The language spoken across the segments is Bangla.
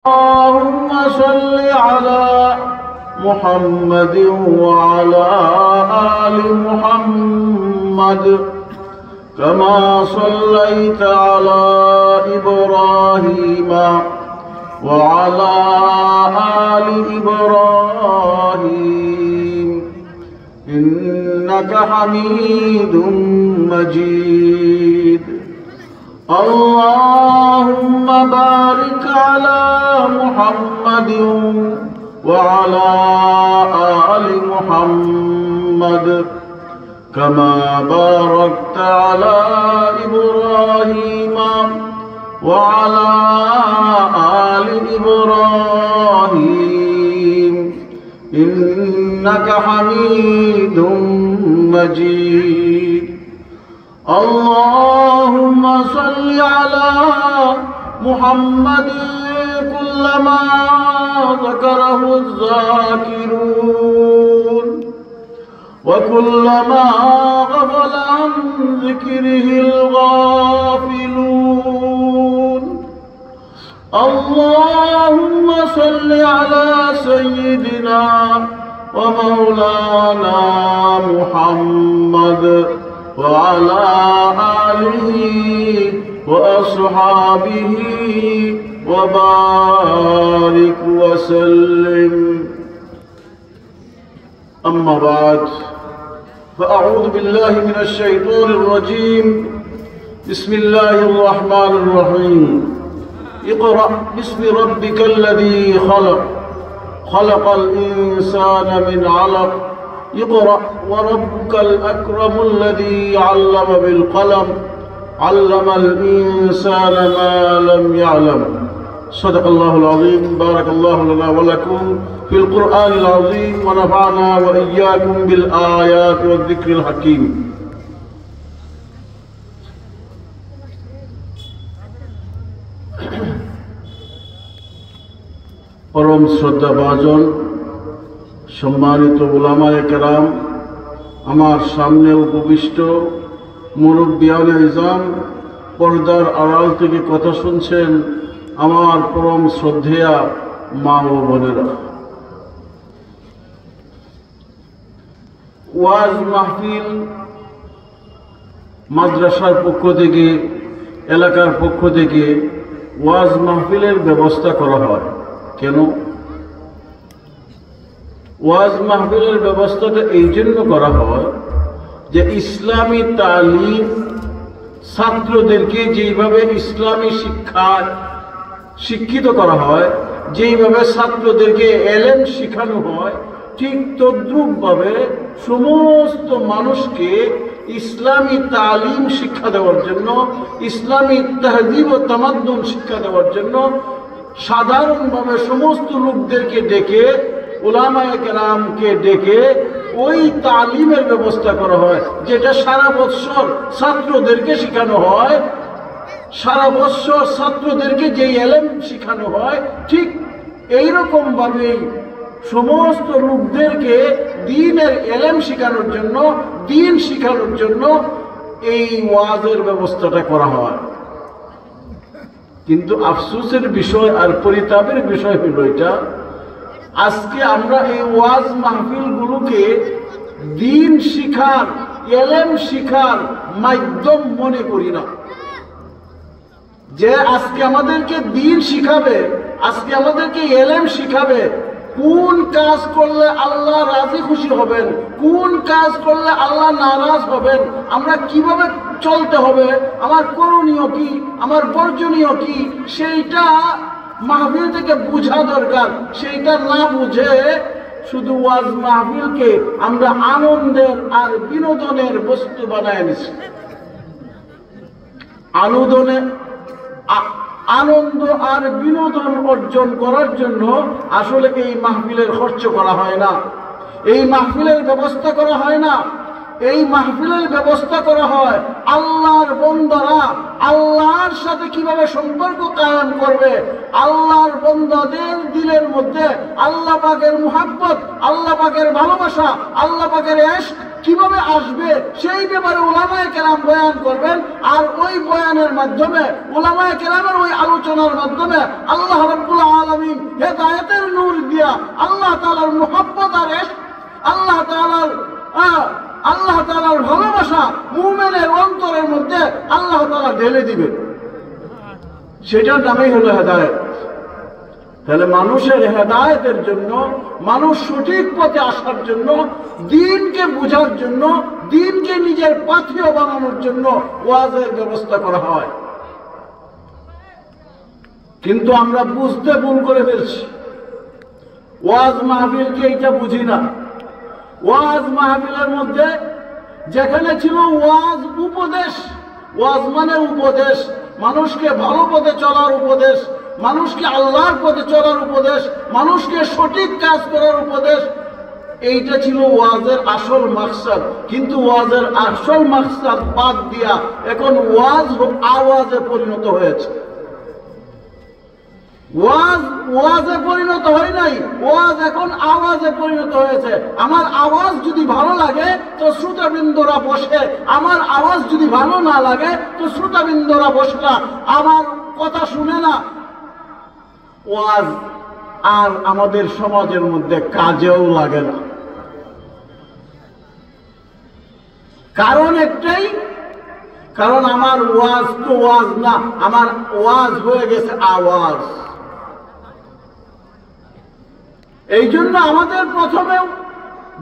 اللهم صل على محمد وعلى آل محمد كما صليت على إبراهيم وعلى آل إبراهيم إنك حميد مجيد. اللهم بارك على محمد وعلى آل محمد كما باركت على إبراهيم وعلى آل إبراهيم إنك حميد مجيد. اللهم صل على محمد كلما ذكره الذاكرون وكلما غفل عن ذكره الغافلون. اللهم صل على سيدنا ومولانا محمد وعلى آله وأصحابه وبارك وسلم. أما بعد، فأعوذ بالله من الشيطان الرجيم. بسم الله الرحمن الرحيم. اقرأ باسم ربك الذي خلق، خلق الإنسان من علق. اقرأ وربك الأكرم الذي علم بالقلم، علم الإنسان ما لم يعلم. صدق الله العظيم. بارك الله لنا ولكم في القرآن العظيم ونفعنا وإياكم بالآيات والذكر الحكيم. পরম শ্রদ্ধাভাজন সম্মানিত উলামায়ে কেরাম, আমার সামনে উপবিষ্ট মুরব্বিয়ানে ইজাম, পর্দার আড়াল থেকে কথা শুনছেন আমার পরম শ্রদ্ধেয়া মা ও বোনেরা, ওয়াজ মাহফিল মাদ্রাসার পক্ষ থেকে, এলাকার পক্ষ থেকে ওয়াজ মাহফিলের ব্যবস্থা করা হয়। কেন ওয়াজ মাহফিলের ব্যবস্থাটা এই জন্য করা হয় যে ইসলামী তালিম ছাত্রদেরকে যেইভাবে ইসলামী শিক্ষায় শিক্ষিত করা হয়, যেইভাবে ছাত্রদেরকে এলেম শিখানো হয়, ঠিক তদ্রূপভাবে সমস্ত মানুষকে ইসলামী তালিম শিক্ষা দেওয়ার জন্য, ইসলামী তাহযীব ও তামাদ্দুন শিক্ষা দেওয়ার জন্য সাধারণভাবে সমস্ত লোকদেরকে ডেকে, উলামায়ে কেরামকে ডেকে ওই তালিমের ব্যবস্থা করা হয়, যেটা সারা বৎসর ছাত্রদেরকে শেখানো হয়। সারা বৎসর ছাত্রদেরকে যে এলেম শেখানো হয়, ঠিক এইরকম ভাবেই সমস্ত লোকদেরকে দ্বীনের এলেম শেখানোর জন্য, দ্বীন শেখানোর জন্য এই ওয়াজের ব্যবস্থাটা করা হয়। কিন্তু আফসোসের বিষয় আর পরিতাপের বিষয় হল এটা, আজকে আমরা এই ওয়াজ মাহফিলগুলোকে দ্বীন শিখার, এলেম শিখার মাধ্যম মনে করি না। যে আজকে আমাদেরকে দ্বীন শিখাবে, আজকে আমাদেরকে এলেম শিখাবে, কোন কাজ করলে আল্লাহ রাজি খুশি হবেন, কোন কাজ করলে আল্লাহ নারাজ হবেন, আমরা কিভাবে চলতে হবে, আমার করণীয় কি, আমার বর্জনীয় কি, সেইটা মাহফিল থেকে বোঝা দরকার। সেইটা না বুঝে শুধু ওয়াজ মাহফিলকে আমরা আনন্দের আর বিনোদনের বস্তু বানায় নিছি। আনন্দ আর বিনোদন অর্জন করার জন্য আসলে এই মাহফিলের খরচ করা হয় না, এই মাহফিলের ব্যবস্থা করা হয় না। এই মাহফিলের ব্যবস্থা করা হয় আল্লাহর বান্দারা আল্লাহর সাথে কিভাবে সম্পর্ক কায়েম করবে, আল্লাহর বান্দাদের দিলের মধ্যে আল্লাহ পাকের মুহাব্বত, আল্লাহ পাকের ভালোবাসা, আল্লাহ পাকের ইশক কিভাবে আসবে সেই ব্যাপারে উলামায়ে কেরাম বয়ান করবেন। আর ওই বয়ানের মাধ্যমে, উলামায়ে কেরামের ওই আলোচনার মাধ্যমে আল্লাহ রাব্বুল আলামিন আবেশ, আল্লাহ তাআলার ভালোবাসা মুমিনের অন্তরের মধ্যে আল্লাহ তাআলা ঢেলে দিবে। সেটার নামই হলো হেদায়েত। তাহলে মানুষের হেদায়েতের জন্য, মানুষ সঠিক পথে আসার জন্য, দ্বীনকে বোঝার জন্য, দ্বীনকে নিজের পাথেয় বানানোর জন্য ওয়াজের ব্যবস্থা করা হয়। কিন্তু আমরা বুঝতে ভুল করে ফেলছি। ওয়াজ মাহফিলকে এটা বুঝি না। ওয়াজ মাহফিলের মধ্যে যেখানে ছিল ওয়াজ উপদেশ, ওয়াজ মানে উপদেশ, মানুষকে ভালো পথে চলার উপদেশ, মানুষকে আল্লাহর পথে চলার উপদেশ, মানুষকে সঠিক কাজ করার উপদেশ, এইটা ছিল ওয়াজের আসল মাকসাদ। কিন্তু ওয়াজের আসল মাকসাদ বাদ দিয়া এখন ওয়াজ আওয়াজে পরিণত হয়েছে। ওয়াজে পরিণত হয় নাই, ওয়াজ এখন আওয়াজে পরিণত হয়েছে। আমার আওয়াজ যদি ভালো লাগে তো শ্রোতাবৃন্দরা বসে, আমার আওয়াজ যদি ভালো না লাগে তো শ্রোতাবৃন্দরা বসে না, আমার কথা শুনে না। ওয়াজ আর আমাদের সমাজের মধ্যে কাজেও লাগে না। কারণ একটাই, কারণ আমার ওয়াজ তো ওয়াজ না, আমার ওয়াজ হয়ে গেছে আওয়াজ। এই জন্য আমাদের প্রথমেও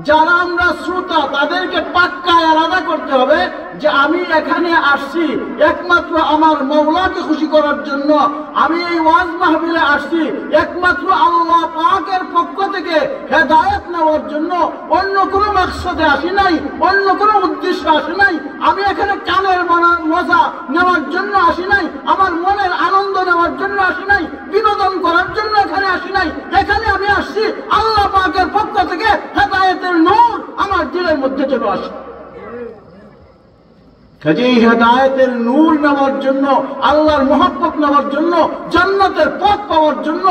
যারা আমরা শ্রোতা তাদেরকে পাক্কায় আলাদা করতে হবে যে আমি এখানে আসছি একমাত্র আমার মওলাকে খুশি করার জন্য, আমি এই ওয়াজ মাহফিলে আসছি একমাত্র আল্লাহ পাকের পক্ষ থেকে হেদায়েত নেওয়ার জন্য, অন্য কোনো মাকসাদে আসি নাই, অন্য কোনো উদ্দেশ্য আসি নাই। আমি এখানে কানের মজা নেওয়ার জন্য আসি নাই, আমার মনের আনন্দ নেওয়ার জন্য আসি নাই, বিনোদন করার জন্য এখানে আসি নাই। এখানে আমি আসছি আল্লাহ পাকের পক্ষ থেকে হেদায়েতের নূর আমার দিলের মধ্যে যেন আসে। কাজেই হেদায়েতের নূর নেওয়ার জন্য, আল্লাহর মহব্বত নেওয়ার জন্য, জান্নাতের পথ পাওয়ার জন্য,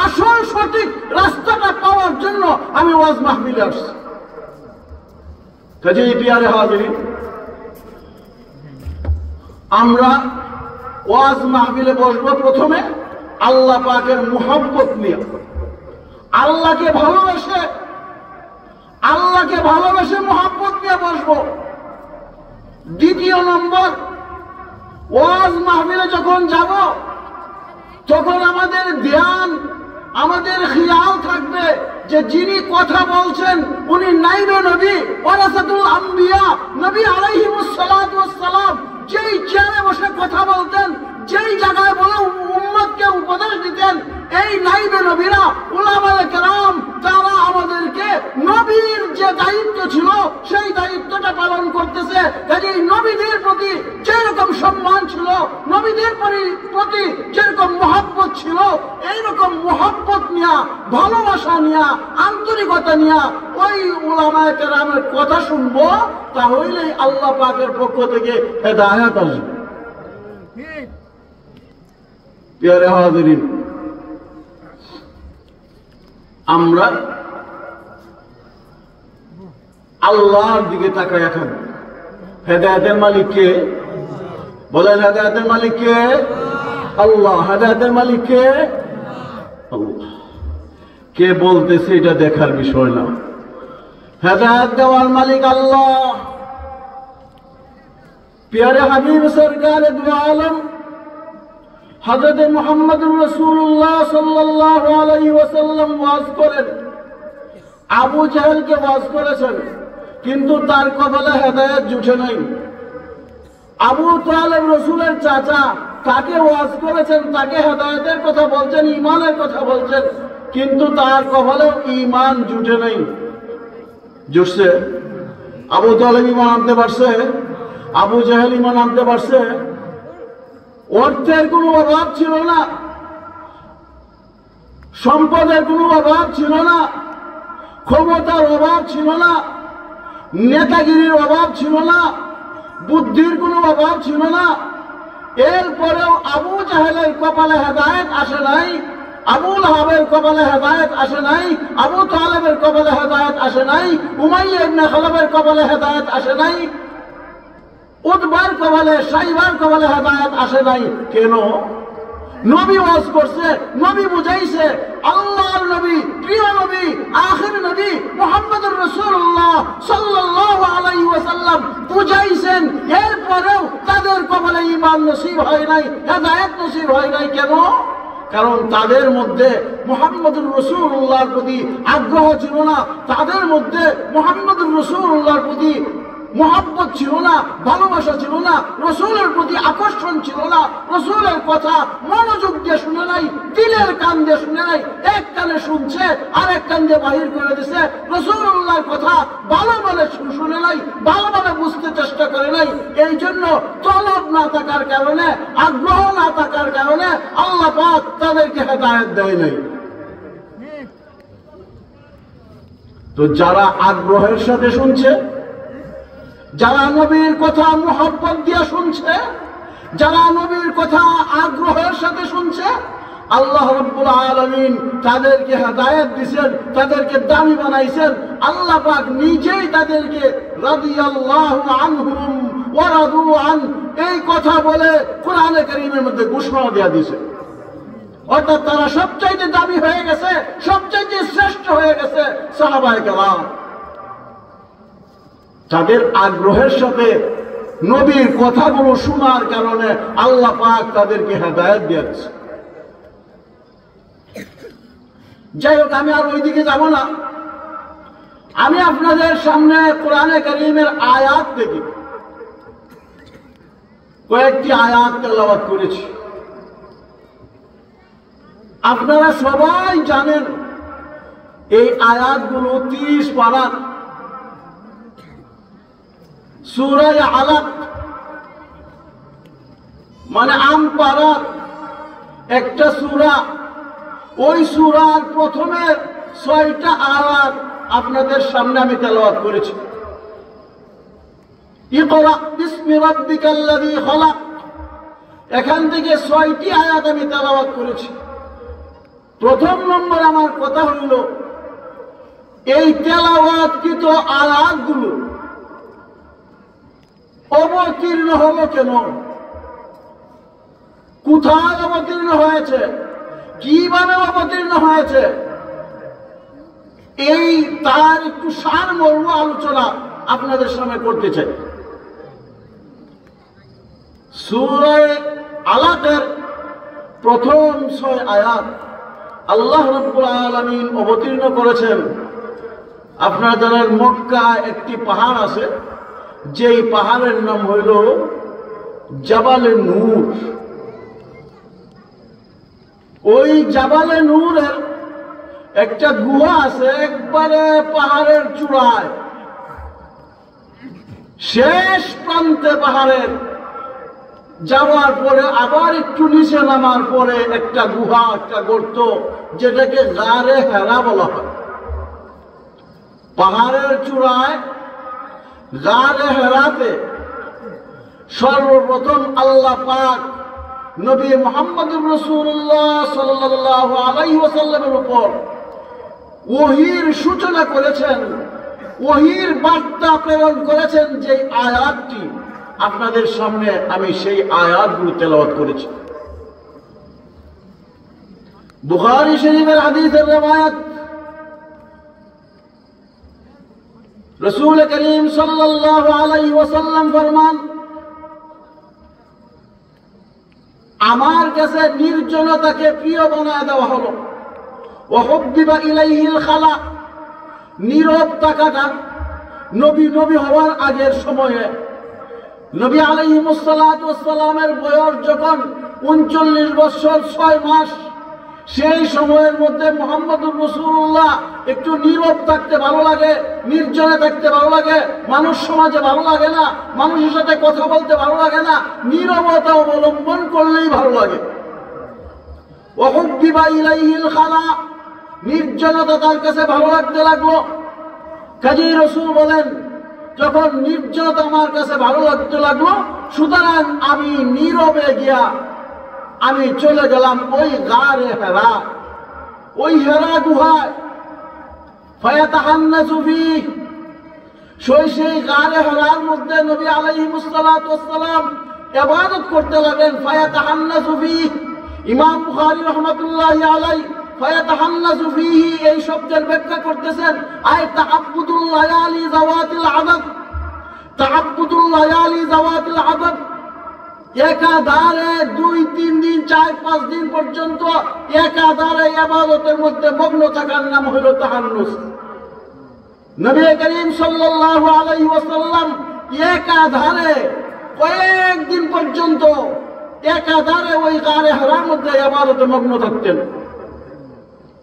আসল সঠিক রাস্তাটা পাওয়ার জন্য আমি ওয়াজ মাহফিলে আসছি। কাজেই প্রিয় হাজিরিন, আমরা ওয়াজ মাহফিলে বসবো প্রথমে আল্লাহ পাকের মহব্বত নিয়ে, আল্লাহকে ভালোবেসে মহব্বত নিয়ে বসবো। দ্বিতীয় নম্বর, ওয়াজ মাহফিলে যখন যাব তখন আমাদের ধ্যান, আমাদের খেয়াল থাকবে যে যিনি কথা বলছেন উনি নাইবে নবী, ওয়ারাসাতুল আম্বিয়া, নবী আলাইহিমুস সালাতু ওয়াস সালাম যেই চেয়ারে বসে কথা বলতেন, যেই জায়গায় বলে উম্মতকে উপদেশ দিতেন, এই নাইবে নবীরা উলামায়ে কেরাম তারা আমাদেরকে নবীর যে দায়িত্ব ছিল সেই দায়িত্বটা পালন করতেছে। কাজেই নবীদের প্রতি যেরকম সম্মান ছিল, নবীদের প্রতি যেরকম মহব্বত ছিল, এইরকম মহব্বত নিয়া, ভালোবাসা নিয়া, আন্তরিকতা নিয়া ওই উলামায়ে কেরামের কথা শুনবো, তাহলেই আল্লাহ পাকের পক্ষ থেকে হেদায়েত আসবে। প্রিয় হাজিরিন, আমরা আল্লাহর দিকে তাকায়া থাকবো। হেদায়েতের মালিক কে? বলেন, হেদায়েতের মালিক কে? আল্লাহ। হেদায়েতের মালিক কে? আল্লাহ। কে বলতেছে এটা দেখার বিষয় না, হেদায়েত দেওয়ার মালিক আল্লাহ। প্যারে হাবিব সরকারে দু আলম হযরত মুহাম্মদুর রাসূলুল্লাহ সাল্লাল্লাহু আলাইহি ওয়াসাল্লাম ওয়াজ করেন, আবু জাহেলকে ওয়াজ করেছেন, কিন্তু তার কপালে হেদায়েত জুটে নাই। আবু তালেব রাসূলের চাচা, তাকে ওয়াজ করেছেন, তাকে হেদায়েতের কথা বলছেন, ঈমানের কথা বলছেন, কিন্তু তার কপালেও ঈমান জুটে নাই। জুটছে? আবু তালেব ঈমান আনতে পারছে? আবু জাহেল ঈমান আনতে পারছে? অর্থের কোনো অভাব ছিল না, সম্পদের কোনো অভাব ছিল না, ক্ষমতার অভাব ছিল না, নেতাগিরির অভাব ছিল না, বুদ্ধির কোনো অভাব ছিল না। এরপরেও আবু জাহেলের কপালে হেদায়েত আসে নাই, আবু লাহাবের কপালে হেদায়েত আসে নাই, আবু তালেবের কপালে হেদায়েত আসে নাই, উমাইয়া ইবনে খালাফের কপালে হেদায়েত আসে নাই, উতবার কপালে, সাইবার কপালে হেদায়েত আসে নাই। কেন? নবী ওয়াজ করছে, নবী বুঝাইছে, আল্লাহর নবী প্রিয় নবী, আখির নবী মুহাম্মদুর রাসূলুল্লাহ সাল্লাল্লাহু আলাইহি ওয়াসাল্লাম বুঝাইছেন, এরপরেও তাদের কপালে ঈমান নসিব হয় নাই, হেদায়েত নসিব হয় নাই। কেন? কারণ তাদের মধ্যে মুহাম্মদুর রাসূলুল্লাহর প্রতি আগ্রহ ছিল না, তাদের মধ্যে মুহাম্মদুর রাসূলুল্লাহর প্রতি মোহাব্বত ছিল না, ভালোবাসা ছিল না, রাসূলের প্রতি আকর্ষণ ছিল না, রাসূলের কথা মনোযোগ দিয়ে শুনে নাই, দিলের কান দিয়ে শুনে নাই, এক কানে শুনছে আর এক কান দিয়ে বাহির করে দিছে। রাসূলুল্লাহর কথা ভালোভাবে শুনে নাই, ভালোভাবে বুঝতে চেষ্টা করে নাই। এই জন্য তলব না থাকার কারণে, আগ্রহ না থাকার কারণে আল্লাহ পাক তাদেরকে হেদায়েত দেয় নাই। তো যারা আগ্রহের সাথে শুনছে, যারা নবীর কথা মুহাব্বত দিয়ে শুনছে, যারা নবীর কথা আগ্রহের সাথে শুনছে, আল্লাহ রাব্বুল আলামিন তাদেরকে হেদায়েত দিবেন, তাদেরকে দামি বানাইছেন। আল্লাহ পাক নিজেই তাদেরকে রাদিয়াল্লাহু আনহুম ওয়া রাদু আন এই কথা বলে কোরআনে কারীমের মধ্যে ঘোষণা দেয়া দিয়েছে। অর্থাৎ তারা সবচাইতে দামি হয়ে গেছে, সবচাইতে শ্রেষ্ঠ হয়ে গেছে সাহাবায়ে কেরাম। তাদের আগ্রহের সাথে নবীর কথাগুলো শোনার কারণে আল্লাহ পাক তাদেরকে হেদায়েত দিয়েছে। যাই হোক, আমি আর ওইদিকে যাব না। আমি আপনাদের সামনে কোরআনে কারীমের আয়াত থেকে কয়েকটি আয়াত তেলাওয়াত করেছি। আপনারা সবাই জানেন এই আয়াতগুলো 30 পারার সূরা আলাক, মানে আম পারার একটা সূরা। ওই সূরার প্রথমের 6টা আয়াত আপনাদের সামনে আমি তেলাওয়াত করেছি। ইকরা বিসমি রাব্বিকাল্লাযী খলাক, এখান থেকে 6টি আয়াত আমি তেলাওয়াত করেছি। প্রথম নম্বর আমার কথা হইল, এই তেলাওয়াতকৃত আয়াতগুলো অবতীর্ণ হলো কেন, কোথায় অবতীর্ণ হয়েছে, কিভাবে অবতীর্ণ হয়েছে, এই তার একটু সারমর্ম আলোচনা আপনাদের সামনে করতে চাই। সূরা আলাকের প্রথম 6 আয়াত আল্লাহ রাব্বুল আলামিন অবতীর্ণ করেছেন। আপনারা জানেন মক্কা একটি পাহাড় আছে, যেই পাহাড়ের নাম হইল জাবালে নূর। ওই জাবালে নূরের একটা গুহা আছে একবারে পাহাড়ের চূড়ায়, শেষ প্রান্তে পাহাড়ের যাওয়ার পরে আবার একটু নিচে নামার পরে একটা গুহা, একটা গর্ত, যেটাকে গারে হেরা বলা হয়। পাহাড়ের চূড়ায় গারে হেরাতে সর্বপ্রথম আল্লাহ পাক নবী মুহাম্মদুর রাসূলুল্লাহ সাল্লাল্লাহু আলাইহি ওয়াসাল্লামের উপর ওহীর সূচনা করেছেন, ওহীর বার্তা প্রেরণ করেছেন। যে আয়াতটি আপনাদের সামনে আমি সেই আয়াতগুলো তেলাওয়াত করেছি। বুখারী শরীফের হাদিসের রওয়ায়াত, রাসূল করিম সাল্লাল্লাহু আলাইহি ওয়াসাল্লাম ফরমান, আমার কাছে নির্জনতাকে প্রিয় বানায় দেওয়া হলো। ওয়া হুব্বিবা ইলাইহিল খালা, নীরব থাকাটা নবী হওয়ার আগের সময়ে নবী আলাইহিস সালাতু ওয়াস সালামের বয়স যখন 39 বছর 6 মাস, সেই সময়ের মধ্যে মুহাম্মদুর রাসূলুল্লাহ একটু নীরব থাকতে ভালো লাগে, নির্জনে থাকতে ভালো লাগে, মানুষ সমাজে ভালো লাগে না, মানুষের সাথে কথা বলতে ভালো লাগে না, নীরবতা অবলম্বন করলেই ভালো লাগে। ওয়া হুব্বিবা ইলাইহিল খালা, নির্জনতা তার কাছে ভালো লাগতে লাগলো। কাজী রাসূল বলেন, যখন নির্জনতা আমার কাছে ভালো লাগতে লাগলো, সুতরাং আমি নীরবে গিয়া আমি চলে গেলাম ওই গারে হেরা, ওই হেরা গুহায়। ফায়াতাহান্নাসু ফীহ, সেই গারে হেরার মধ্যে নবী আলাইহিস সালাতু ওয়াস সালাম ইবাদত করতে লাগেন। ফায়াতাহান্নাসু ফীহ, ইমাম বুখারী রাহমাতুল্লাহি আলাইহি ফায়াতাহান্নাসু ফীহি, এই শব্দের ব্যাখ্যা করতেছেন আয় তাআব্বুদুল লায়ালি যাওয়াতিল আদাদ, তাআব্বুদুল লায়ালি যাওয়াতিল আদাদ, একাধারে 2-3 দিন 4-5 দিন পর্যন্ত একাধারে ইবাদতের মধ্যে মগ্ন থাকার নাম হলো তাহান্নুস। নবী করিম সাল্লাল্লাহু আলাইহি ওয়াসাল্লাম একাধারে কয়েকদিন পর্যন্ত একাধারে ওই গারে হেরার মধ্যে ইবাদতে মগ্ন থাকতেন।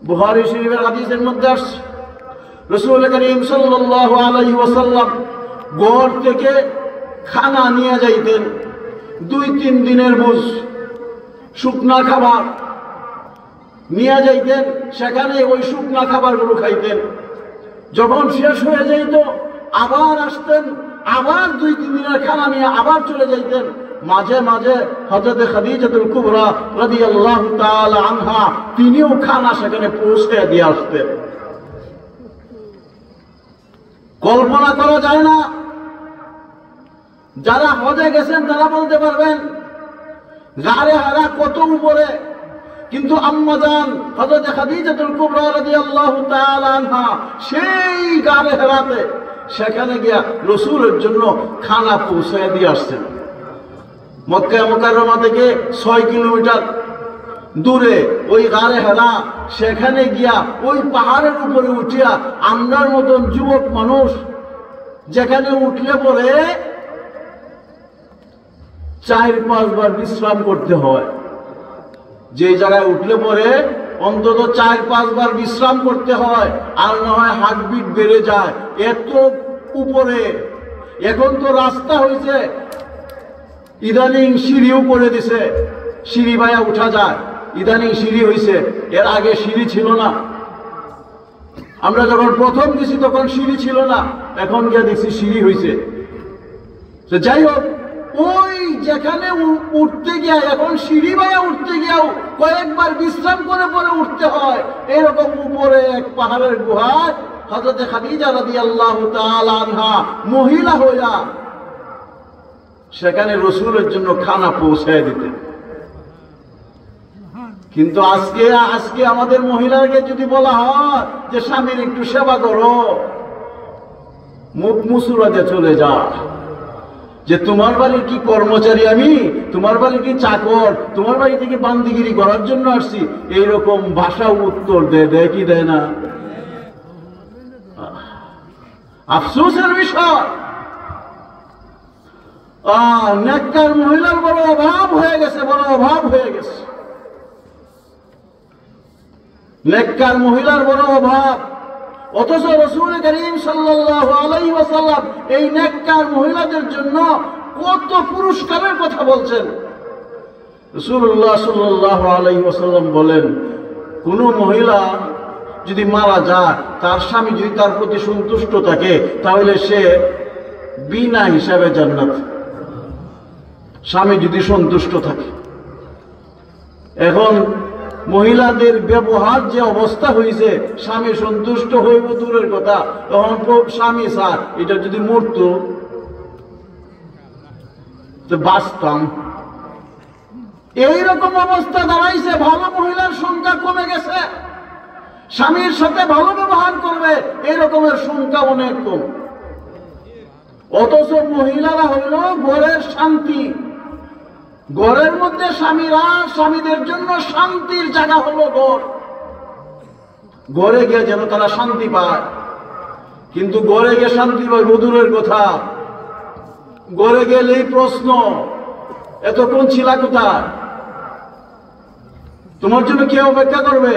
বুখারী শরীফের হাদিসের মধ্যে আসছে রাসূল করিম সাল্লাল্লাহু আলাইহি ওয়াসাল্লাম ঘর থেকে খানা নিয়ে যাইতেন, 2-3 দিনের বোঝ শুকনা খাবার নিয়ে যাইতেন, সেখানে ওই শুকনা খাবারগুলো খাইতেন। যখন শেষ হয়ে যাইত আবার আসতেন, আবার 2-3 দিনের খানা নিয়ে আবার চলে যাইতেন। মাঝে মাঝে হযরত খাদিজাতুল কুবরা রাদিয়াল্লাহু তাআলা আনহা তিনিও খানা সেখানে পৌঁছে দিয়ে আসতেন। কল্পনা করা যায় না, যারা হজে গেছেন তারা বলতে পারবেন গারে হারা কত উপরে। কিন্তু আম্মা জান হযরত খাদিজাতুল কুবরা রাদিয়াল্লাহু তাআলা আনহা সেই গারে হেরাতে সেখানে গিয়া রাসূলের জন্য খানা পৌঁছে দিয়ে আসছেন। মক্কা মুকাররমা থেকে 6 কিলোমিটার দূরে ওই গারে হেরা, সেখানে গিয়া ওই পাহাড়ের উপরে উঠিয়া আমরার মতন যুবক মানুষ যেখানে উঠলে পরে 4-5 বার বিশ্রাম করতে হয়, যে জায়গায় উঠলে পরে অন্তত 4-5 বার বিশ্রাম করতে হয়, আর না হয় হার্টবিট বেড়ে যায় এত উপরে। এখন তো রাস্তা হয়েছে, ইদানিং সিঁড়িও করে দিছে, সিঁড়ি বায়া উঠা যায়, ইদানিং সিঁড়ি হয়েছে, এর আগে সিঁড়ি ছিল না। আমরা যখন প্রথম গেছি তখন সিঁড়ি ছিল না, এখন গিয়ে দেখছি সিঁড়ি হয়েছে। তো যাই হোক, ওই যেখানে উঠতে গিয়া এখন সিঁড়ি বায়া উঠতে গিয়াও কয়েকবার বিশ্রাম করে পরে উঠতে হয়। এরকম উপরে এক পাহাড়ের গুহায় হযরত খাদিজা রাদিয়াল্লাহু তাআলা আনহা মহিলা হইয়া সেখানে রাসূলের জন্য খানা পৌঁছায় দিতেন। কিন্তু আজকে আমাদের মহিলাকে যদি বলা হয় যে স্বামীর একটু সেবা করো, মুখ মুসুরাতে চলে যা, যে তোমার বাড়ির কি কর্মচারী আমি, তোমার বাড়ির কি চাকর, তোমার বাড়ি থেকে বান্দিগিরি করার জন্য আসছি, এইরকম ভাষা উত্তর দেয় কি দেয় না? আফসোসের বিষয়, নেককার মহিলার বড় অভাব হয়ে গেছে, বড় অভাব হয়ে গেছে। নেককার মহিলার বড় অভাব, অথচ রাসূল করিম সাল্লাল্লাহু আলাইহি ওয়াসাল্লাম এই নেককার মহিলাদের জন্য কত পুরস্কারের কথা বলছেন। রাসূলুল্লাহ সাল্লাল্লাহু আলাইহি ওয়াসাল্লাম বলেন, কোন মহিলা যদি মারা যায়, তার স্বামী যদি তার প্রতি সন্তুষ্ট থাকে, তাহলে সে বিনা হিসাবে জান্নাত, স্বামী যদি সন্তুষ্ট থাকে। এখন মহিলাদের ব্যবহার যে অবস্থা হয়েছে, স্বামী সন্তুষ্ট হইব দূরের কথা, তখন স্বামী স্যার এটা যদি মরত তো বাঁচতাম। এইরকম অবস্থা দাঁড়াইছে, ভালো মহিলার সংখ্যা কমে গেছে, স্বামীর সাথে ভালো ব্যবহার করবে এরকমের সংখ্যা অনেক কম। অথচ মহিলারা হইল ঘরের শান্তি, ঘরের মধ্যে স্বামীরা স্বামীদের জন্য শান্তির জায়গা হলো ঘর, ঘরে গিয়ে যেন তারা শান্তি পায়। কিন্তু ঘরে গিয়ে শান্তি পায় দূরের কথা, ঘরে গেলেই প্রশ্ন, এতক্ষণ ছিলা কোথায়? তোমার জন্য কে অপেক্ষা করবে?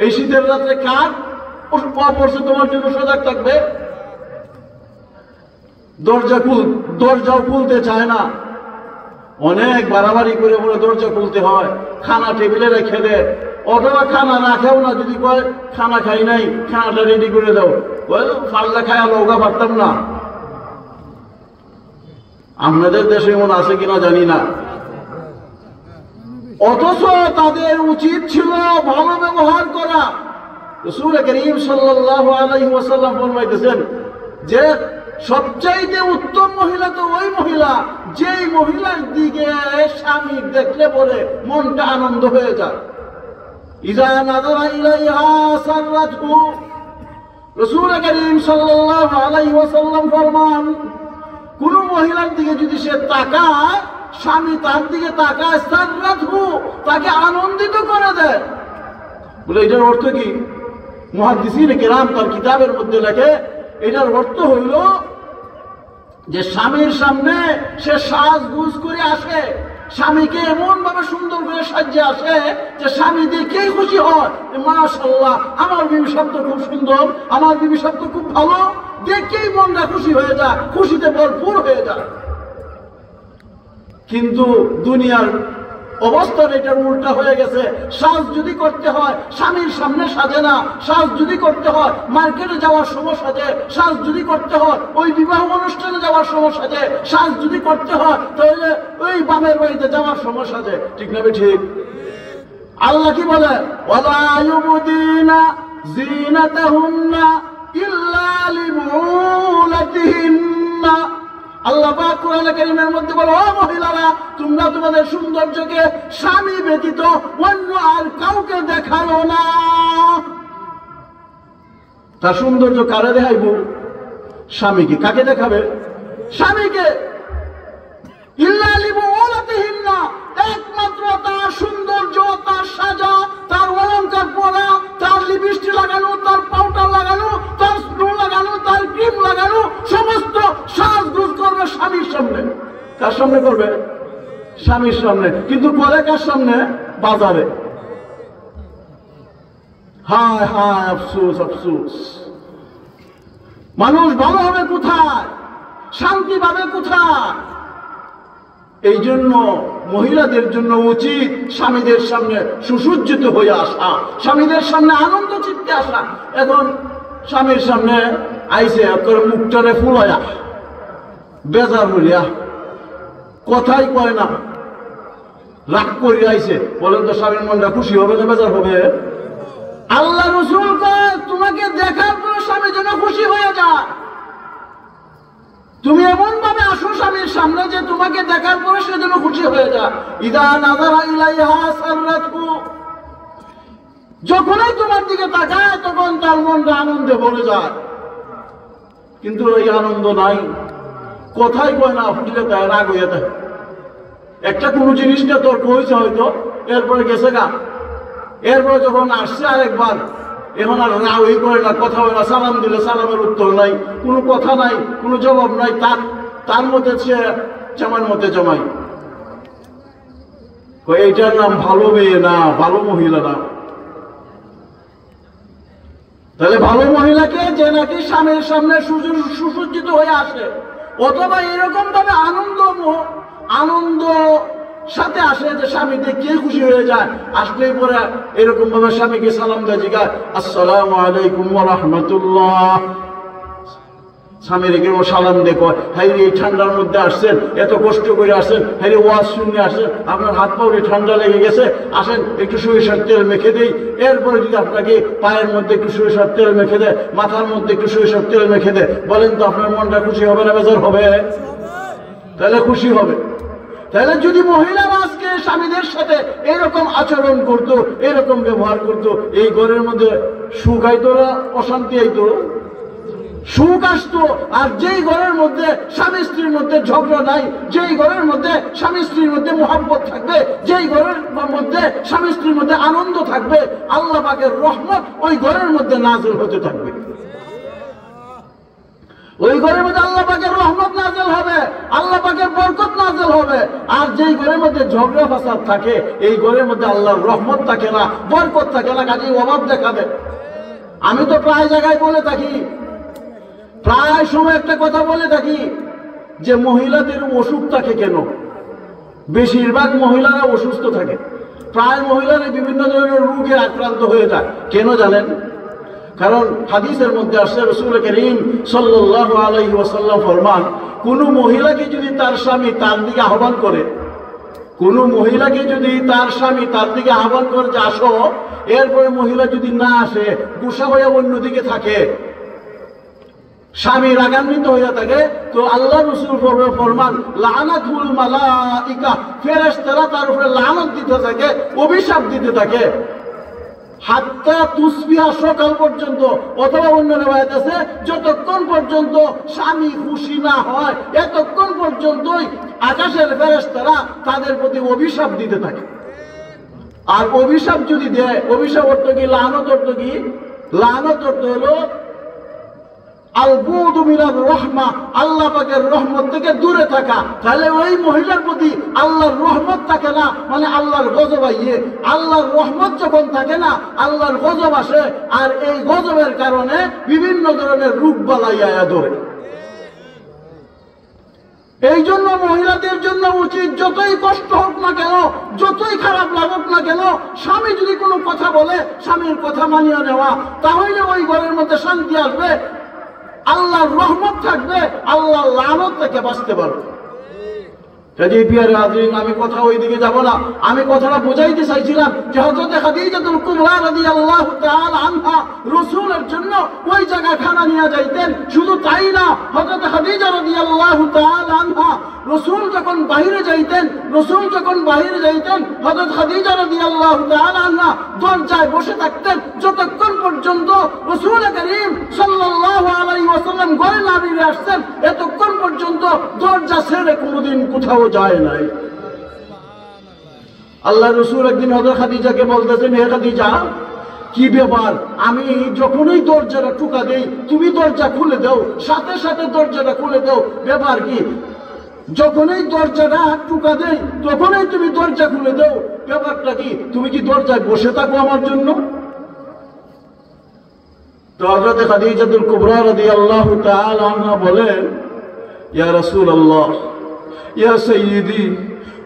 এই শীতের রাত্রে কার পড়ছে তোমার জন্য সজাগ থাকবে? দরজাও খুলতে চায় না, অনেক বাড়াবাড়ি করে বলে দরজা খুলতে হয়, খানা টেবিলে রেখে দেয়, অথবা খানা রাখেও না, যদি কয় খানা খাই নাই খানাটা রেডি করে দাও, ফাল্লা খায়া লৌকা পারতাম না। আপনাদের দেশে এমন আছে কিনা জানি না। অথচ তাদের উচিত ছিল ভালো ব্যবহার করা। রাসূল করিম সাল্লাল্লাহু আলাইহি ওয়াসাল্লাম ফরমাইতেছেন যে সবচাইতে উত্তম মহিলা তো ওই মহিলা যেই মহিলার দিকে স্বামী দেখলে পরে মনটা আনন্দ হয়ে যায়। ইযা নাযারা ইলাইহা সাররাতহু। রাসূল করিম সাল্লাল্লাহু আলাইহি ওয়াসাল্লাম ফরমান, কোন মহিলার দিকে যদি সে তাকায়, স্বামী তার দিকে তাকায়, সাররাতহু, তাকে আনন্দিত করে দেয়। বলে এটার অর্থ কি? মুহাদ্দিসিন কিরাম তার কিতাবের মধ্যে লেখে, এটার অর্থ হইল যে স্বামীর সামনে সে সাজগুজ করে আসে, স্বামীকে এমন ভাবে সুন্দর করে সাজিয়ে আসে যে স্বামী দেখেই খুশি হয়, মাশাআল্লাহ আমার বিবি সব তো খুব সুন্দর, আমার বিবি সব তো খুব ভালো, দেখেই মনটা খুশি হয়ে যায়, খুশিতে ভরপুর হয়ে যায়। কিন্তু দুনিয়ার অবস্থান এটার উল্টা হয়ে গেছে। সাজ যদি করতে হয় স্বামীর সামনে সাজে না, সাজ যদি করতে হয় মার্কেটে যাওয়ার সময় সাজে, সাজ যদি করতে হয় ওই বিবাহ অনুষ্ঠানে যাওয়ার সময় সাজে, সাজ যদি করতে হয় তাহলে ওই বামের বাড়িতে যাওয়ার সময় সাজে। ঠিক না ঠিক? আল্লাহ কি বলে? ওয়ালা ইউবদিনা জিনাতাহুন্না ইল্লা লিবুলাতিহিন্না। আল্লাহ পাক কোরআন কারীমের মধ্যে বলে, ও মহিলারা, তোমরা তোমাদের সৌন্দর্যকে স্বামী ব্যতীত অন্য আর কাউকে দেখাও না। তার সৌন্দর্য কারে দেখাইব? স্বামীকে। কাকে দেখাবে? স্বামীকে। ইল্লা লিবুলাতিহিন্না, একমাত্র তার সৌন্দর্য, তার সাজা, তার অলংকার পরা, তার লিপস্টিক লাগানো, তার পাউডার লাগানো, তার স্নো লাগানো, তার ক্রিম লাগানো, সমস্ত সাজগোজ করবে স্বামীর সামনে। কার সামনে করবে? স্বামীর সামনে। কিন্তু করে কার সামনে? বাজারে। হায় হায়, আফসোস আফসোস। মানুষ ভালো হবে কোথায়? শান্তি পাবে কোথায়? এই জন্য মহিলাদের জন্য উচিত স্বামীদের সামনে সুসজ্জিত হয়ে আসা, স্বামীদের সামনে আনন্দ চিত্তে আসা। এখন স্বামীর সামনে আইসে মুখটারে ফুলাইয়া বেজার হইয়া কথাই কয় না, রাগ করে আইসে, বলেন তো স্বামীর মনটা খুশি হবে না বেজার হবে? আল্লাহ রাসূল কয়, তোমাকে দেখার পর স্বামী যেন খুশি হয়ে যায়। তুমি এমন ভাবে আসো স্বামীর সামনে যে তোমাকে দেখার পরে সে যেন খুশি হয়ে যায়। ইযা নাযারা ইলাইহা সাররাতহু, যখনই তোমার দিকে তাকায় তখন তার মনটা আনন্দে ভরে যায়। কিন্তু এই আনন্দ নাই, কথাই কয় না, ফুটলে তাই রাগ হয়ে থাকে। একটা কোনো জিনিসটা তর্ক হয়েছে হয়তো, এরপরে গেছে গা, এরপরে যখন আসছে আরেকবার, এখন আর রাগই করে না, কথা হয় না, সালাম দিলে সালামের উত্তর নাই, কোনো কথা নাই, কোনো জবাব নাই, তার মধ্যে সে জামার মধ্যে জমাই। এইটার নাম ভালো মেয়ে না, ভালো মহিলা না। তাহলে ভালো মহিলাকে যে নাকি স্বামীর সামনে সুসজ্জিত হয়ে আসে, অথবা এরকম ভাবে আনন্দ সাথে আসে যে স্বামী দেখে খুশি হয়ে যায়, আসলেই পরে এরকম ভাবে স্বামীকে সালাম দেয়, জিজ্ঞাসা আসসালামু আলাইকুম ওয়া রাহমাতুল্লাহ, স্বামী রেখে ও সালাম দেখো, হ্যাঁ এই ঠান্ডার মধ্যে আসছেন, এত কষ্ট করে আসছেন, হ্যাঁ ওয়াজ শুনে আসছেন, আপনার হাত পায়ে ঠান্ডা লেগে গেছে, আসেন একটু সরিষার তেল মেখে দেই। এরপরে যদি আপনাকে পায়ের মধ্যে একটু সরিষার তেল মেখে দেয়, মাথার মধ্যে একটু সরিষার তেল মেখে দেয়, বলেন তো আপনার মনটা খুশি হবে না বেজার হবে? তাহলে খুশি হবে। তাহলে যদি মহিলারা আজকে স্বামীদের সাথে এরকম আচরণ করতো, এরকম ব্যবহার করতো, এই ঘরের মধ্যে সুখ আইতো না অশান্তি আইতো? সুখ আসতো। আর যেই ঘরের মধ্যে স্বামী স্ত্রীর মধ্যে ঝগড়া নাই, যেই ঘরের মধ্যে স্বামী স্ত্রীর মধ্যে মহব্বত থাকবে, যেই ঘরের মধ্যে স্বামী স্ত্রীর মধ্যে আনন্দ থাকবে, আল্লাহ পাকের রহমত ওই ঘরের মধ্যে নাযিল হতে থাকবে। ওই ঘরের মধ্যে আল্লাহ পাকের রহমত নাযিল হবে, আল্লাহ পাকের বরকত নাযিল হবে। আর যেই ঘরের মধ্যে ঝগড়া ফাসাদ থাকে, এই ঘরের মধ্যে আল্লাহর রহমত থাকে না, বরকত থাকে না, কাজেই অভাব দেখাবে। আমি তো প্রায় জায়গায় বলে থাকি, প্রায় সময় একটা কথা বলে থাকি যে মহিলাদের অসুখ থাকে কেন? বেশিরভাগ মহিলারা অসুস্থ থাকে, প্রায় মহিলারা বিভিন্ন ধরনের রোগে আক্রান্ত হয়ে যায়। কেন জানেন? কারণ হাদিসের মধ্যে আসছে, রাসূল করিম সাল্লাল্লাহু আলাইহি ওয়াসাল্লাম ফরমান, কোন মহিলাকে যদি তার স্বামী তার দিকে আহ্বান করে, কোন মহিলাকে যদি তার স্বামী তার দিকে আহ্বান করে যে আসো, এরপরে মহিলা যদি না আসে, গুসা হয়ে অন্যদিকে থাকে, স্বামী রাগান্বিত হয়ে থাকে, তো আল্লাহ রাসূল ফরমান লানাতুল মালাইকা, ফেরেশতারা তার উপরে লানত দিতে থাকে, অভিশাপ দিতে থাকে। হাত্তা তুসবিহা, সকাল পর্যন্ত, অথবা অন্য রিওয়ায়াত আছে যতক্ষণ পর্যন্ত স্বামী খুশি না হয় এতক্ষণ পর্যন্তই আকাশের ফেরেশতারা তাদের প্রতি অভিশাপ দিতে থাকে। আর অভিশাপ যদি দেয়, অভিশাপ অর্থ কি? লানত অর্থ কি? লানত অর্থ হলো আল-বুদু মিনার রহমা, আল্লাহ পাকের রহমত থেকে দূরে থাকা। তাহলে ওই মহিলার প্রতি আল্লাহর রহমত থাকে না, মানে আল্লাহর গজব আইয়ে। আল্লাহর রহমত যখন থাকে না, আল্লাহর গজব আসে। আর এই গজবের কারণে বিভিন্ন ধরনের রোগ বালাই আয়া ধরে। এই জন্য মহিলাদের জন্য উচিত, যতই কষ্ট হোক না কেন, যতই খারাপ লাগুক না কেন, স্বামী যদি কোনো কথা বলে স্বামীর কথা মানিয়ে নেওয়া, তাহলে ওই ঘরের মধ্যে শান্তি আসবে, আল্লাহর রহমত থাকবে, আল্লাহর লানত থেকে বাঁচতে পারবে। কাজেই প্রিয় হাজরিন, আমি কথা ওই দিকে যাব না। আমি কথাটা বোঝাইতে চাইছিলাম যে হযরত খাদিজাতুল কুবরা রাদিয়াল্লাহু তাআলা আনহা রাসূলের জন্য ওই জায়গায় খানা নিয়ে যাইতেন। শুধু তাই না, হযরত খাদিজা রাদিয়াল্লাহু তাআলা আনহা রাসূল যখন বাইরে যাইতেন, হযরত খাদিজা রাদিয়াল্লাহু তাআলা আনহা দরজায় বসে থাকতেন যতক্ষণ পর্যন্ত রাসূল করিম সাল্লাল্লাহু আলাইহি ওয়াসাল্লাম ঘরে না বেরিয়ে আসতেন, এতক্ষণ পর্যন্ত দরজা ছেড়ে কোনোদিন কোথাও যায় নাই। আল্লাহ রাসূল একদিন হযরত খাদিজাকে বলতেছেন, হে খাদিজা, কি ব্যাপার? আমি যখনই দরজাটা টুকা দেই তুমি দরজা খুলে দাও, সাথে সাথে দরজাটা খুলে দাও, ব্যাপার কি? যখনই দরজাটা টুকা দেই তখনই তুমি দরজা খুলে দাও, ব্যাপারটা কি? তুমি কি দরজায় বসে থাকো আমার জন্য? তো হযরত খাদিজাতুল কুবরা রাদিয়াল্লাহু তাআলা আনহা বলেন, ইয়া রাসূলুল্লাহ, ইয়া সাইয়্যিদি,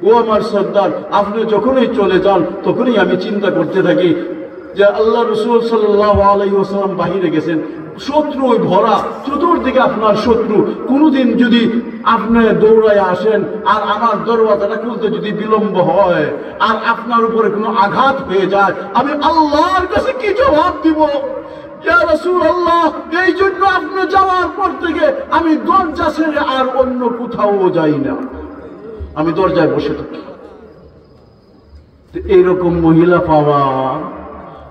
ও আমার সর্দার, আপনি যখনই চলে যান তখনই আমি চিন্তা করতে থাকি যে আল্লাহ রাসূল সাল্লাল্লাহু আলাইহি ওয়াসাল্লাম বাহিরে গেছেন, শত্রু ভরা, চতুর্দিকে আপনার শত্রু। কোনদিন যদি আপনি দৌড়ায় আসেন আর আমার দরওয়াজাটা খুলতে যদি বিলম্ব হয় আর আপনার উপরে কোনো আঘাত হয়ে যায়, আমি আল্লাহর কাছে কি জবাব দিব? ইয়া রাসূলুল্লাহ, এই জন্য আপনি যাওয়ার পর থেকে আমি দরজা ছেড়ে আর অন্য কোথাও যাই না, আমি দরজায় বসে থাকি। এইরকম মহিলা পাওয়া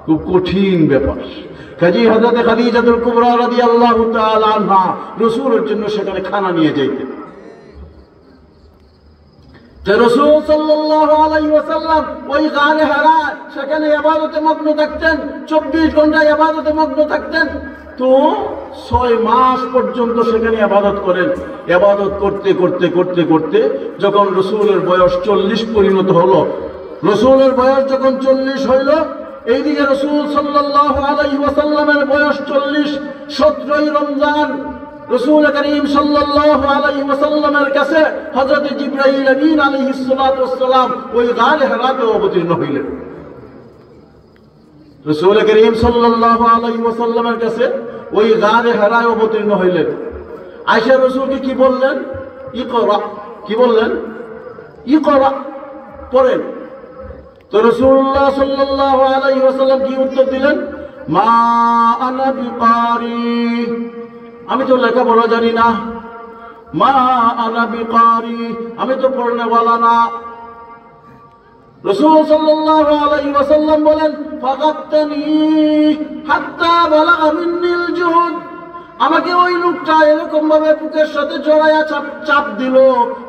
খুব কঠিন ব্যাপার। কাজী হযরত খাদিজাতুল কুবরা রাদিয়াল্লাহু তাআলা আনহা রাসূলের জন্য সেখানে খানা নিয়ে যাইতেন। যে রাসূল সাল্লাল্লাহু আলাইহি ওয়াসাল্লাম ওই গারে হারা সেখানে ইবাদতে মগ্ন থাকতেন, 24 ঘন্টা ইবাদতে মগ্ন থাকতেন। তো 6 মাস পর্যন্ত সেখানে ইবাদত করেন। ইবাদত করতে করতে করতে করতে যখন রাসূলের বয়স 40 পরিণত হলো, রাসূলের বয়স যখন 40 হইল, এইদিকে রাসূল সাল্লাল্লাহু আলাইহি ওয়াসাল্লামের বয়স 40, 17ই রমজান রাসূল করিম সাল্লাল্লাহু আলাইহি ওয়াসাল্লামের কাছে হযরত জিবরাইল আমিন আলাইহিস সালাতু ওয়াস সালাম ওই গারে হিরাতে অবতীর্ণ হইলেন। রাসূল করিম সাল্লাল্লাহু আলাইহি ওয়াসাল্লামের কাছে ওই গারে হিরায় অবতীর্ণ হইলেন। আয়েশা রাসূলকে কি বললেন? ইকরা। কি বললেন? ইকরা, পড়েন। তো রাসূলুল্লাহ সাল্লাল্লাহু আলাইহি ওয়াসাল্লাম কি উত্তর দিলেন? মা আনা বিকারি, আমি তো লেখাপড়া জানি না। মা আনা বিকারি, আমি তো পড়নেওয়ালা না। রাসূল সাল্লাল্লাহু আলাইহি ওয়াসাল্লাম বলেন, ফাগাত্তানি হাত্তা বালাগা মিন্নিল জুহুদ, আমাকে ওই লোকটা এরকম ভাবে বুকের সাথে জড়ায়া চাপ দিল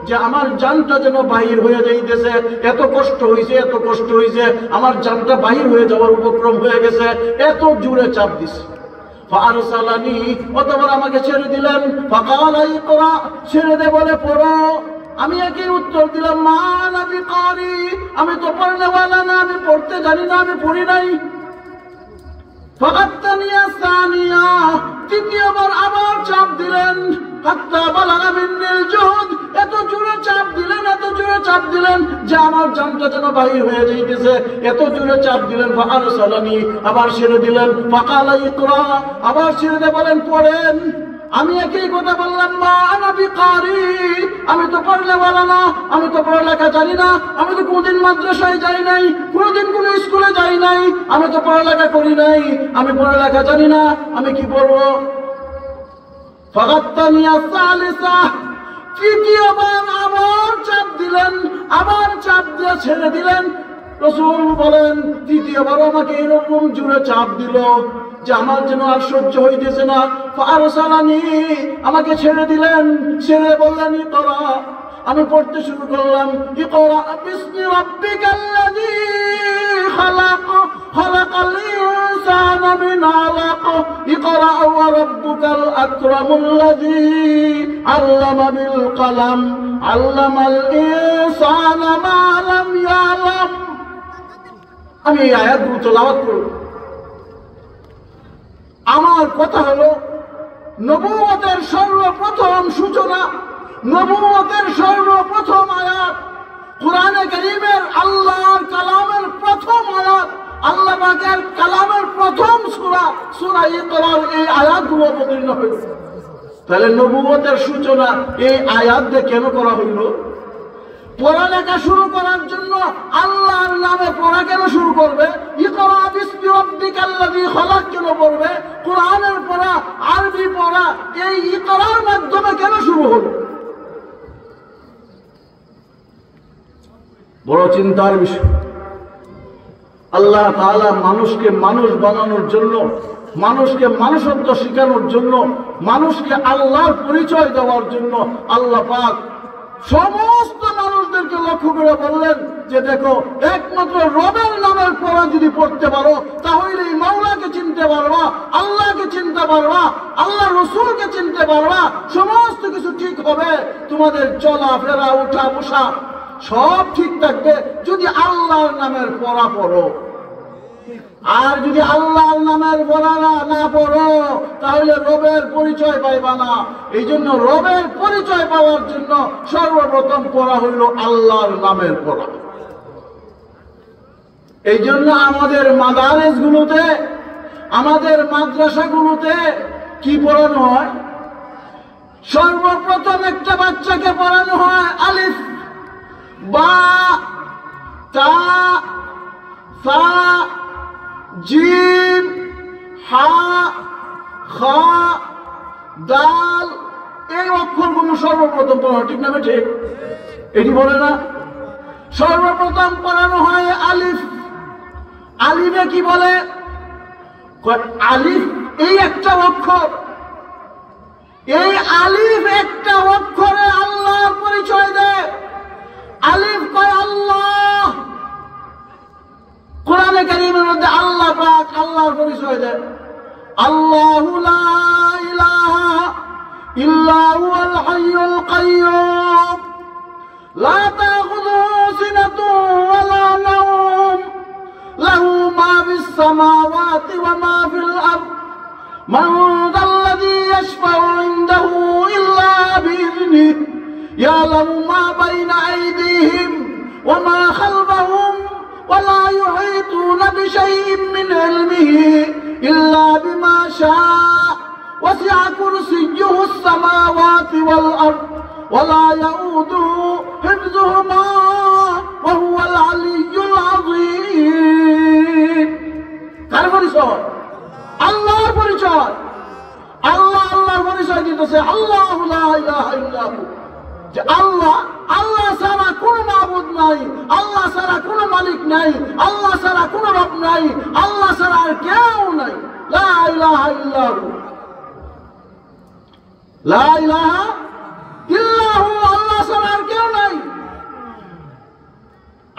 যে আমার জানটা যেন বাহির হয়ে যাইতেছে। এত কষ্ট হইছে, এত কষ্ট হইছে, আমার জানটা বাহির হয়ে যাওয়ার উপক্রম হয়ে গেছে, এত জোরে চাপ দিছে। ফারসালানি, অতঃপর আমাকে ছেড়ে দিলেন। ফাকালা ইকরা, ছেড়ে দে বলে পড়ো। আমি একই উত্তর দিলাম, মা আনা বিকারি, আমি তো পড়নেওয়ালা না, আমি পড়তে জানি না, আমি পড়ি নাই। ফাগাত্তানিয়া সানিয়া, তৃতীয়বার আবার চাপ দিলেন। হাত্তা বালাগা মিন্নিল জুহুদ, এত জোরে চাপ দিলেন, এত জোরে চাপ দিলেন যে আমার জানটা যেন বাহির হয়ে যাইতেছে, এত জোরে চাপ দিলেন। ফারসালানি, আবার ছেড়ে দিলেন। ফাকালা ইকরা, আবার ছেড়ে দে বলেন পড়েন। আমি একই কথা বললাম, মা আনা বিকারি, আমি তো পড়নেওয়ালা না, আমি তো পড়ালেখা জানি না, আমি তো কোনদিন মাদ্রাসায় যাই নাই, কোনদিন কোন স্কুলে যাই নাই, আমি তো পড়ালেখা করি নাই, আমি পড়ালেখা জানি না, আমি কি পড়বো? ফাগাত্তানিয়া সালিসা, তৃতীয়বার আবার চাপ দিলেন, আবার চাপ দিয়ে ছেড়ে দিলেন। রাসূল বলেন দ্বিতীয়বার আমাকে এরকম জোরে চাপ দিল যে আমার যেন আর সহ্য হইতেছে না। ফারসালানি, আমাকে ছেড়ে দিলেন, ছেড়ে বললেন ইকরা। আমি পড়তে শুরু করলাম, ইকরা বিসমি রাব্বিকাল্লাযী খালাক খালাকাল ইনসানা মিন আলাক ইকরা ওয়া রাব্বুকাল আকরামুল্লাযী আল্লামা বিল কলম আল্লামাল ইনসানা মা লাম ইয়ালাম। আমি এই আয়াতগুলো তেলাওয়াত করব। আমার কথা হলো নবুয়তের সর্বপ্রথম সূচনা, নবুয়তের সর্বপ্রথম আয়াত, কোরআনে কারীমের আল্লাহর কালামের প্রথম আয়াত, আল্লাহ পাকের কালামের প্রথম সূরা সূরা ইকরার এই আয়াতগুলো অবতীর্ণ হয়েছে। তাহলে নবুয়তের সূচনা এই আয়াত দিয়ে কেন করা হইল? পড়ালেখা শুরু করার জন্য আল্লাহর নামে পড়া কেন শুরু করবে? ইকরা বিসমি রাব্বিকাল্লাযী খালাক কেন পড়বে? কোরআনের পড়া, আরবি পড়া এই ইকরার মাধ্যমে কেন শুরু হলো? বড় চিন্তার বিষয়। আল্লাহ তাআলা মানুষকে মানুষ বানানোর জন্য, মানুষকে মানুষত্ব শেখানোর জন্য, মানুষকে আল্লাহর পরিচয় দেওয়ার জন্য আল্লাহ পাক সমস্ত মানুষদেরকে লক্ষ্য করে বললেন যে দেখো, একমাত্র রবের নামের পড়া যদি পড়তে পারো তাহলে এই মাওলাকে চিনতে পারবা, আল্লাহকে চিনতে পারবা, আল্লাহ রসুলকে চিনতে পারবা, সমস্ত কিছু ঠিক হবে। তোমাদের চলাফেরা, উঠা বসা সব ঠিক থাকবে যদি আল্লাহর নামের পড়া পড়ো। আর যদি আল্লাহর নামের পড়া না পড়ো তাহলে রবের পরিচয় পাইবা না। এই জন্য রবের পরিচয় পাওয়ার জন্য সর্বপ্রথম পড়া হইল আল্লাহর নামের পড়া। এই জন্য আমাদের মাদারেসগুলোতে, আমাদের মাদ্রাসাগুলোতে কি পড়ানো হয়? সর্বপ্রথম একটা বাচ্চাকে পড়ানো হয় আলিফ, বা, তা, সা, জিম, হা, খা, দাল, এই অক্ষরগুলো সর্বপ্রথম পড়ানো, ঠিক না? ঠিক এটি বলে না? সর্বপ্রথম পড়ানো হয় আলিফ। আলিফে কি বলে? আলিফ এই একটা অক্ষর, এই আলিফ একটা অক্ষরে আল্লাহর পরিচয় দেয়। আলিফ কয় আল্লাহ। কোরআনে কারীমের মধ্যে আল্লাহ পাক আল্লাহর পরিচয় দেয়, আল্লাহু লা ইলাহা ইল্লা হুয়াল হাইয়ুল কাইয়্যুম লা তাখুযুহু সিনাতুন ওয়া লা নাওম লাহু মা ফিস সামাওয়াতি ওয়া মা ফিল আরদ মান যাল্লাযী ইয়াশফাউ ইনদাহু ইল্লা বিইذনিহি ইয়ালামু মা বাইনা আইদিহিম ওয়া মা খালফাহুম ولا يحيطون بشيء من علمه إلا بما شاء وسع كرسيه السماوات والأرض ولا يؤوده حفظهما وهو العلي العظيم. কার পরিচয়? আল্লাহর পরিচয়। আল্লাহর পরিচয় দিতেছে আল্লাহু লা ইলাহা ইল্লা হু, যে আল্লাহ ছাড়া কোনো মাবুদ নাই, আল্লাহ ছাড়া কোনো মালিক নাই, আল্লাহ ছাড়া কোনো রব নাই, আল্লাহ ছাড়া আর কেউ নাই। লা ইলাহা ইল্লাহু, লা ইলাহা ইল্লাহু, আল্লাহ ছাড়া আর কেউ নাই।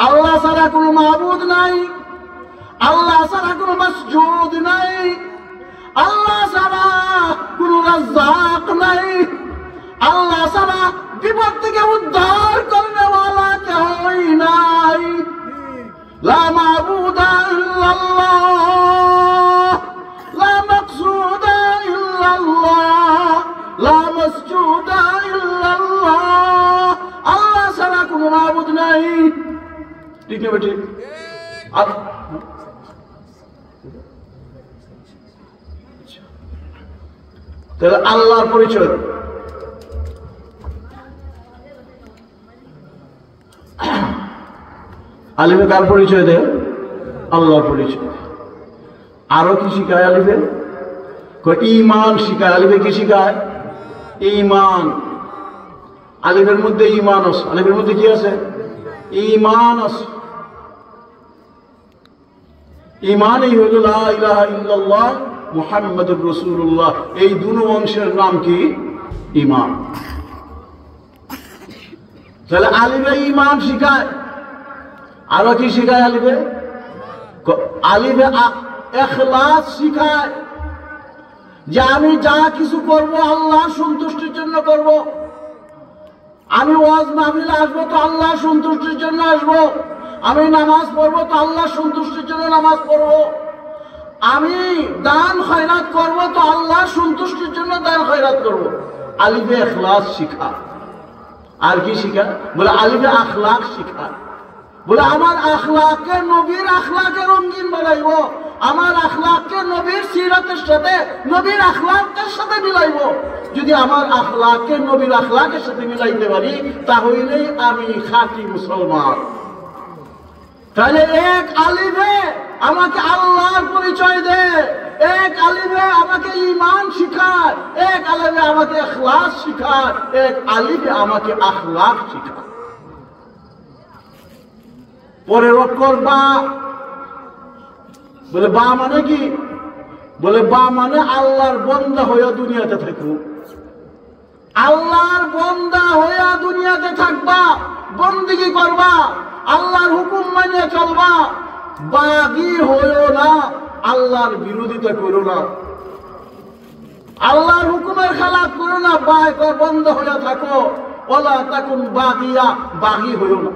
আল্লাহ ছাড়া কোনো মাবুদ নাই, আল্লাহ ছাড়া কোনো মাসজুদ নাই, আল্লাহ ছাড়া কোনো রাজ্জাক নাই, আল্লাহ ছাড়া বিপদ থেকে উদ্ধার করনেওয়ালা কেউই নাই। লা মাবুদা ইল্লাল্লাহ, লা মাকসুদা ইল্লাল্লাহ, লা মাসজুদা ইল্লাল্লাহ। আল্লাহ ছাড়া কোনো মাবুদ নাই, ঠিক না বেটি? তাহলে আল্লাহর পরিচয়। আলিফে কার পরিচয় দেয়? আল্লাহর পরিচয়। আরো কি শিখায় আলিফে? ঈমান শিখায়। আলিফে কি শিখায়? ঈমান। আলিফের মধ্যে ঈমান আছে। আলিফের মধ্যে কি আছে? ঈমান আছে। ঈমানই হলো লা ইলাহা ইল্লাল্লাহ মুহাম্মাদুর রাসূলুল্লাহ। এই দুটো অংশের নাম কি? ঈমান। তাহলে আলিফে ঈমান শিখায়, আরো কি শিখায় আলিফে? আলিফে ইখলাস শিখায়, যে আমি যা কিছু করব আল্লাহর সন্তুষ্টির জন্য করব। আমি ওয়াজ মাহফিলে আসবো তো আল্লাহর সন্তুষ্টির জন্য আসবো। আমি নামাজ পড়বো তো আল্লাহর সন্তুষ্টির জন্য নামাজ পড়বো। আমি দান খয়রাত করব তো আল্লাহর সন্তুষ্টির জন্য দান খয়রাত করব। আলিফে ইখলাস শিখা। আর কি শিখা? বলে আলিফে আখলাক শিখা। বলে আমার আখলাককে নবীর আখলাকে রঙিন বানাইবো, আমার আখলাককে নবীর সিরাতের সাথে, নবীর আখলাকের সাথে মিলাইবো। যদি আমার আখলাককে নবীর আখলাকের সাথে মিলাইতে পারি, তাহলেই আমি খাঁটি মুসলমান। তাহলে এক আলিফে আমাকে আল্লাহর পরিচয় দেয়, এক আলিফে আমাকে ঈমান শিখায়, এক আলিফে আমাকে ইখলাস শিখায়, এক আলিফে আমাকে আখলাক শিখায়। পরের অক্ষর বা। বলে বা মানে কি? বলে বা মানে আল্লাহর বান্দা হইয়া দুনিয়াতে থাকবো। আল্লাহর বান্দা হইয়া দুনিয়াতে থাকবা, বন্দেগী করবা, আল্লাহর হুকুম মানিয়ে চলবা। বাগী হইও না, আল্লাহর বিরোধিতা করো না, আল্লাহর হুকুমের খেলাফ করো না। বন্ধ হইয়া থাকো, ওয়ালা তাকুন বাগিয়া, বাগী হইও না।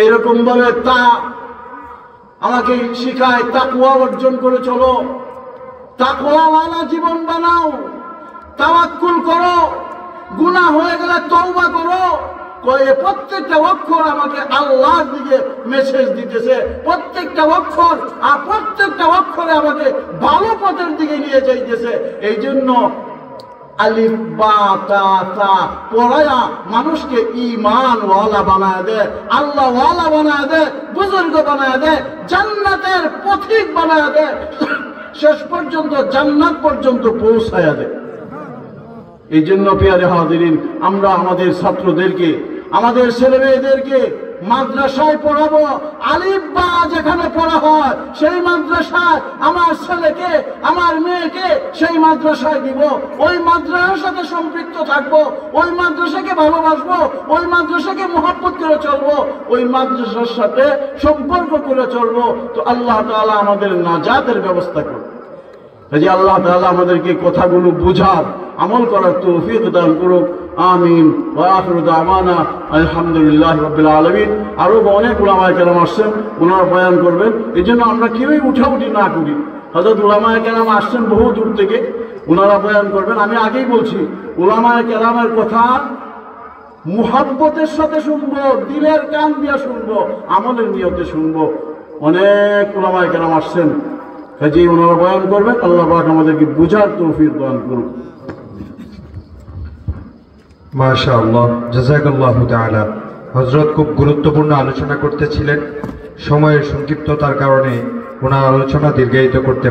এইরকম ভাবে তা আমাকে শিখায়, তাকওয়া অর্জন করে চলো, তাকওয়াওয়ালা জীবন বানাও, তাওয়াক্কুল করো, গুনাহ হয়ে গেলে তওবা করো। কয়ে প্রত্যেকটা অক্ষর আমাকে আল্লাহর দিকে মেসেজ দিতেছে, প্রত্যেকটা অক্ষর আর প্রত্যেকটা অক্ষরে আমাকে ভালো পথের দিকে নিয়ে যাইতেছে। এই জন্য আলিফ বা তা তা পড়ায়া মানুষকে ঈমান ওয়ালা বানায় দেয়, আল্লাহ ওয়ালা বানায় দেয়, বুজুর্গ বানায় দেয়, জান্নাতের পথিক বানায় দেয়, শেষ পর্যন্ত জান্নাত পর্যন্ত পৌঁছায়া দেয়। এই জন্য প্রিয় হাজিরিন, আমরা আমাদের ছাত্রদেরকে, আমাদের ছেলে মেয়েদেরকে মাদ্রাসায় পড়াবো। আলিফ বা যেখানে পড়া হয় সেই মাদ্রাসায় আমার ছেলেকে, আমার মেয়েকে সেই মাদ্রাসায় দিব। ওই মাদ্রাসার সাথে সম্পৃক্ত থাকবো, ওই মাদ্রাসাকে ভালোবাসবো, ওই মাদ্রাসাকে মহব্বত করে চলবো, ওই মাদ্রাসার সাথে সম্পর্ক করে চলবো। তো আল্লাহ তাআলা আমাদের নাজাতের ব্যবস্থা করবে। যে আল্লাহ তাআলা আমাদেরকে কথাগুলো বুঝার, আমল করার তৌফিক দান করুক। আমিন। ওয়া আখিরু দাওয়ানা আলহামদুলিল্লাহি রাব্বিল আলামিন। আরো অনেক উলামায়ে কেরাম আসছেন, ওনারা বয়ান করবেন। এই জন্য আমরা কেউই উঠাউঠি না করি। হযরত উলামায়ে কেরাম আসছেন বহু দূর থেকে, ওনারা বয়ান করবেন। আমি আগেই বলছি, উলামায়ে কেরামের কথা মুহাব্বতের সাথে শুনবো, দিলের কান দিয়ে শুনবো, আমলের নিয়তে শুনবো। অনেক উলামায়ে কেরাম আসছেন, কাজে ওনারা বয়ান করবেন। আল্লাহ পাক আমাদেরকে বুঝার তৌফিক দান করুন। মাশাআল্লাহ, জাযাকাল্লাহু তাআলা। হযরত খুব গুরুত্বপূর্ণ আলোচনা করতেছিলেন, সময়ের সংক্ষিপ্ততার কারণে ওনার আলোচনা দীর্ঘায়িত করতে